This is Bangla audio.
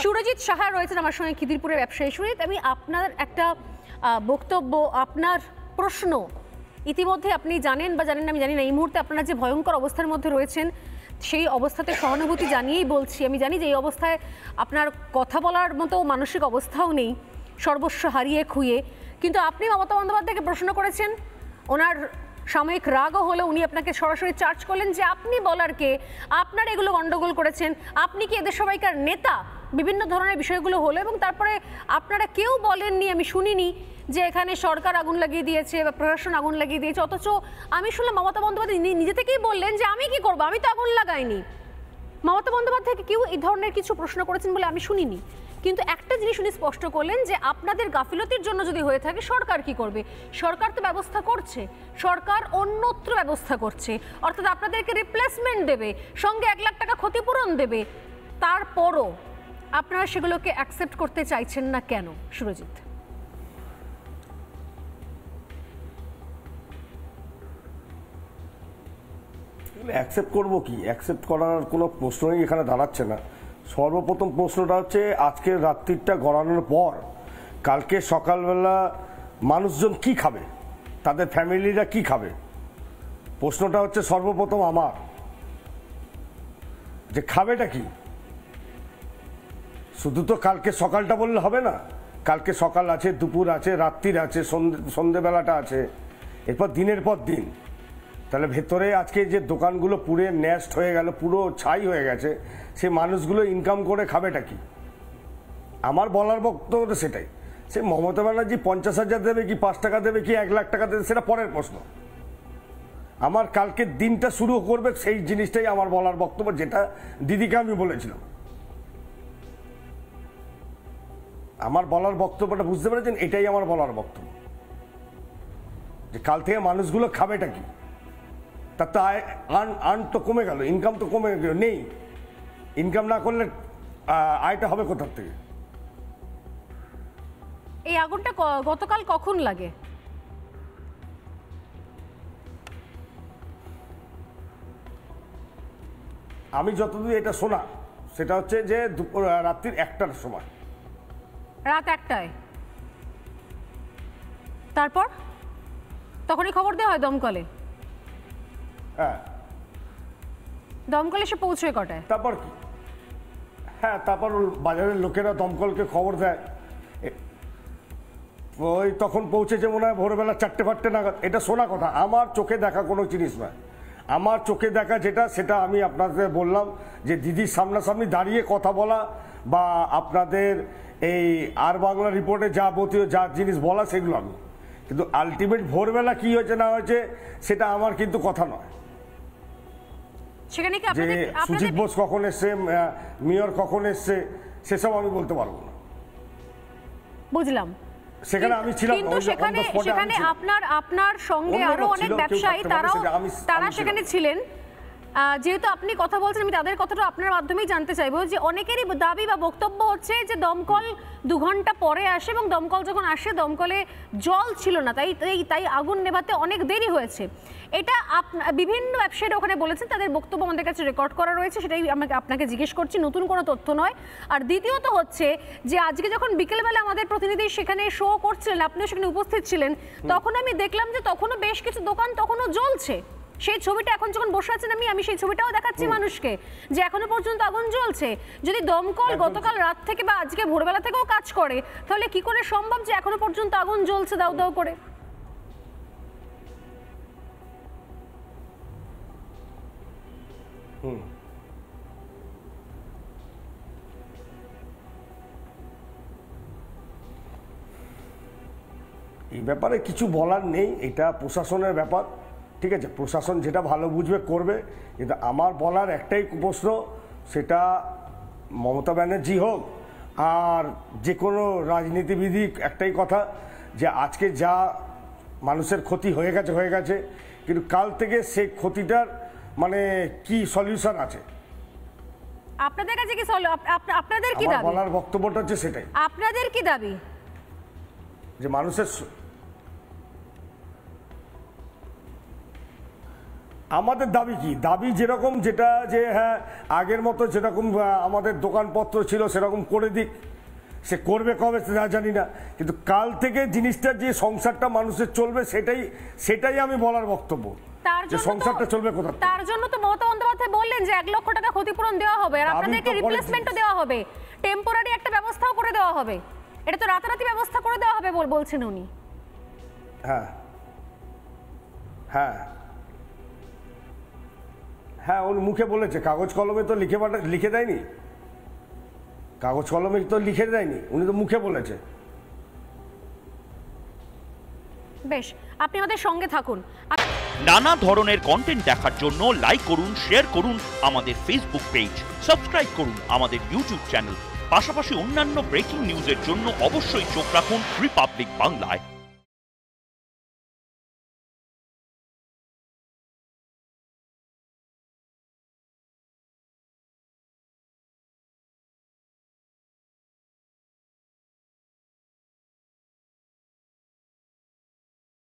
সুরজিৎ সাহা রয়েছেন আমার সঙ্গে, খিদিরপুরের ব্যবসায়ী। সুরজিৎ, আমি আপনার একটা বক্তব্য, আপনার প্রশ্ন ইতিমধ্যে আপনি জানেন বা জানেন না আমি জানি না, এই মুহূর্তে আপনারা যে ভয়ঙ্কর অবস্থার মধ্যে রয়েছেন সেই অবস্থাতে সহানুভূতি জানিয়েই বলছি। আমি জানি যে এই অবস্থায় আপনার কথা বলার মতো মানসিক অবস্থাও নেই, সর্বস্ব হারিয়ে খুইয়ে। কিন্তু আপনি মমতা বন্দ্যোপাধ্যায়কে প্রশ্ন করেছেন, ওনার সাময়িক রাগও হলো, উনি আপনাকে সরাসরি চার্জ করলেন যে আপনি বলার কে, আপনার এগুলো গন্ডগোল করেছেন, আপনি কি এদের সবাইকার নেতা, বিভিন্ন ধরনের বিষয়গুলো হলো। এবং তারপরে আপনারা কেউ বলেননি, আমি শুনিনি যে এখানে সরকার আগুন লাগিয়ে দিয়েছে বা প্রশাসন আগুন লাগিয়ে দিয়েছে। অথচ আমি শুনলাম মমতা বন্দ্যোপাধ্যায় নিজে থেকেই বললেন যে আমি কি করবো, আমি তো আগুন লাগাইনি। মমতা বন্দ্যোপাধ্যায়কে কেউ এই ধরনের কিছু প্রশ্ন করেছেন বলে আমি শুনিনি। কিন্তু একটা জিনিস উনি স্পষ্ট করলেন যে আপনাদের গাফিলতির জন্য যদি হয়ে থাকে সরকার কি করবে, সরকার তো ব্যবস্থা করছে, সরকার অন্যত্র ব্যবস্থা করছে, অর্থাৎ আপনাদেরকে রিপ্লেসমেন্ট দেবে, সঙ্গে 1 লাখ টাকা ক্ষতিপূরণ দেবে। তারপরও আপনারা সেগুলোকে অ্যাকসেপ্ট করতে চাইছেন না কেন সুরজিৎ? অ্যাকসেপ্ট করবো কি, অ্যাকসেপ্ট করার কোনো প্রশ্নই এখানে দাঁড়াচ্ছে না। সর্বপ্রথম প্রশ্নটা হচ্ছে আজকের রাত্রিটা গড়ানোর পর কালকে সকালবেলা মানুষজন কি খাবে, তাদের ফ্যামিলিরা কি খাবে, প্রশ্নটা হচ্ছে সর্বপ্রথম আমার, যে খাবেটা কি। শুধু তো কালকে সকালটা বললে হবে না, কালকে সকাল আছে, দুপুর আছে, রাত্রির আছে, সন্ধেবেলাটা আছে, এরপর দিনের পর দিন। তাহলে ভেতরে আজকে যে দোকানগুলো পুড়ে ন্যাস্ট হয়ে গেল, পুরো ছাই হয়ে গেছে, সে মানুষগুলো ইনকাম করে খাবেটা কি? আমার বলার বক্তব্য সেটাই। সে মমতা ব্যানার্জি 50,000 দেবে কি 5 টাকা দেবে কি 1 লাখ টাকা দেবে সেটা পরের প্রশ্ন। আমার কালকে দিনটা শুরু করবে সেই জিনিসটাই আমার বলার বক্তব্য, যেটা দিদিকে আমি বলেছিলাম। আমার বলার বক্তব্যটা বুঝতে পেরেছেন, এটাই আমার বলার বক্তব্য, যে কাল থেকে মানুষগুলো খাবেটা কি। তার তো আর্ন তো কমে গেল, ইনকাম তো কমে গেল, নেই। ইনকাম না করলে আয়টা হবে কোথার থেকে? এই আগুনটা গতকাল কখন লাগে? আমি যতদূর এটা শোনা সেটা হচ্ছে যে রাত্রির 1টার সময়। রাত 1টায়? তারপর তখনই খবর দেওয়া হয় দমকলে? হ্যাঁ। দমকল এসে পৌঁছয় কটায়? তারপর কি, হ্যাঁ, তারপর বাজারের লোকেরা দমকলকে খবর দেয়, ওই তখন পৌঁছেছে মনে হয় ভোরবেলা 4টে নাগাদ। এটা শোনা কথা, আমার চোখে দেখা কোনো জিনিস নয়। আমার চোখে দেখা যেটা, সেটা আমি আপনাদের বললাম, যে দিদির সামনাসামনি দাঁড়িয়ে কথা বলা বা আপনাদের এই আর বাংলা রিপোর্টে যাবতীয় যা জিনিস বলা সেগুলো আমি, কিন্তু আলটিমেট ভোরবেলা কি হয়েছে না হয়েছে সেটা আমার কিন্তু কথা নয়। সেখানে কি যে সুজিত বোস কখন এসছে, মেয়র কখন এসছে, সেসব আমি বলতে পারবো না। বুঝলাম, সেখানে আমি ছিলাম, কিন্তু সেখানে আপনার সঙ্গে আরো অনেক ব্যবসায়ী তারা সেখানে ছিলেন। যেহেতু আপনি কথা বলছেন, আমি তাদের কথাটা আপনার মাধ্যমেই জানতে চাইবো যে অনেকেরই দাবি বা বক্তব্য হচ্ছে যে দমকল 2 ঘন্টা পরে আসে এবং দমকল যখন আসে দমকলে জল ছিল না, তাই আগুন নেভাতে অনেক দেরি হয়েছে। এটা বিভিন্ন ব্যবসায়ীরা ওখানে বলেছেন, তাদের বক্তব্য আমাদের কাছে রেকর্ড করা রয়েছে, সেটাই আপনাকে জিজ্ঞেস করছি, নতুন কোনো তথ্য নয়। আর দ্বিতীয়ত হচ্ছে যে আজকে যখন বিকেলবেলা আমাদের প্রতিনিধি সেখানে শো করছিলেন, আপনিও সেখানে উপস্থিত ছিলেন, তখন আমি দেখলাম যে তখনও বেশ কিছু দোকান তখনও জ্বলছে। সেই ছবিটা এখন যখন বসে আছেন আমি সেই ছবিটাও দেখাচ্ছি মানুষকে, যে এখনো পর্যন্ত আগুন জ্বলছে। যদি দমকল গতকাল রাত থেকে বা আজকে ভোরবেলা থেকেও কাজ করে, তাহলে কি করে সম্ভব যে এখনো পর্যন্ত আগুন জ্বলছে দাউ দাউ করে? এই ব্যাপারে কিছু বলার নেই, এটা প্রশাসনের ব্যাপার, ঠিক আছে, প্রশাসন যেটা ভালো বুঝবে করবে। কিন্তু আমার বলার একটাই প্রশ্ন, সেটা মমতা ব্যানার্জি হোক আর যে কোনো রাজনীতিবিদ, একটাই কথা, যে আজকে যা মানুষের ক্ষতি হয়ে গেছে, কিন্তু কাল থেকে সেই ক্ষতিটার মানে কি সলিউশন আছে আপনাদের কাছে? কি আপনাদের কি দাবি? বলার বক্তব্যটা হচ্ছে সেটাই। আপনাদের কি দাবি? যে মানুষের আমাদের দাবি কি? দাবি যেরকম, যেটা যে হ্যাঁ আগের মতো যেরকম আমাদের দোকানপত্র ছিল সেরকম করে দিক। সে করবে কবে তা জানি না, কিন্তু কাল থেকে জিনিসটা যে সংসারটা মানুষের চলবে সেটাই আমি বলার বক্তব্য। যে সংসারটা চলবে কোথা থেকে? তার জন্য তো মমতা বন্দ্যোপাধ্যায় বললেন যে 1 লক্ষ টাকা ক্ষতিপূরণ দেওয়া হবে, আর আপনাদেরকে রিপ্লেসমেন্টও দেওয়া হবে, টেম্পোরারি একটা ব্যবস্থাও করে দেওয়া হবে। এটা তো রাতারাতি ব্যবস্থা করে দেওয়া হবে বলছেন উনি। হ্যাঁ হ্যাঁ হ্যাঁ, উনি মুখে বলেছে, কাগজ কলমে তো লিখে দেয়নি, কাগজ কলমে তো লিখে দেয়নি, উনি তো মুখে বলেছে। বেশ, আপনি আমাদের সঙ্গে থাকুন। নানা ধরনের কন্টেন্ট দেখার জন্য লাইক করুন, শেয়ার করুন আমাদের ফেসবুক পেজ, সাবস্ক্রাইব করুন আমাদের ইউটিউব চ্যানেল। পাশাপাশি অন্যান্য ব্রেকিং নিউজের জন্য অবশ্যই চোখ রাখুন রিপাবলিক বাংলায়।